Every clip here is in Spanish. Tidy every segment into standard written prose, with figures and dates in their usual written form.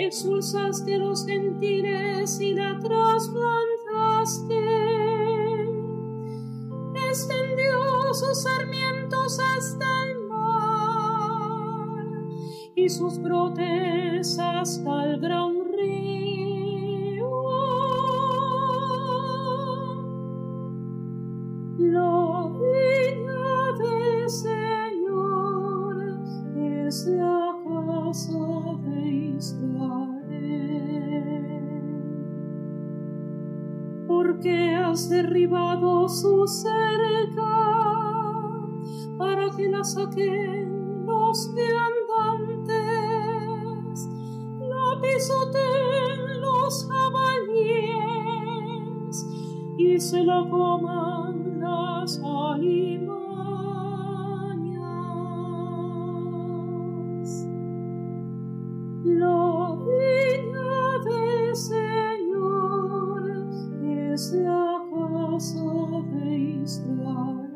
expulsaste a los gentiles y la trasplantaste. Extendió sus sarmientos hasta el mar y sus brotes hasta el gran río. La viña del Señor es la casa de Israel. Porque has derribado su cerca para que la saquen los viandantes, la pisoteen los jabalíes y se la coman las alimañas. La viña del Señor es la casa de Israel.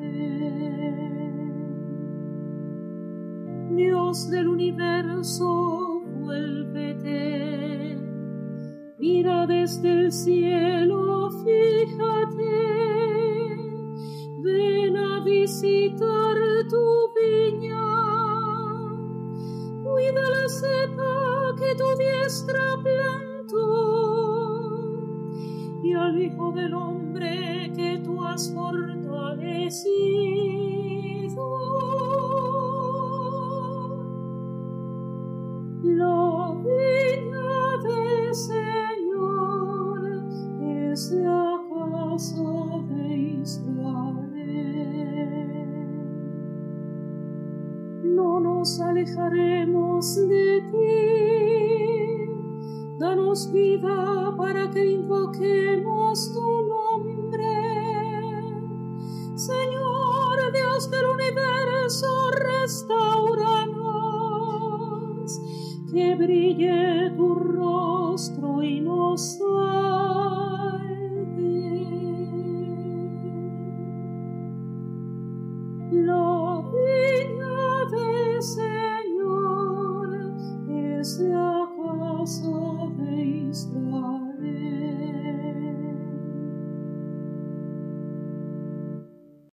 Dios del universo, vuélvete, mira desde el cielo, fíjate, ven a visitar tu viña, cuida la cepa que tu diestra plantó, y al Hijo del Hombre que tú has fortalecido. La viña del Señor es la casa de Israel. No nos alejaremos de ti, danos vida para que invoquemos tu nombre. Señor Dios del universo, restauranos, que brille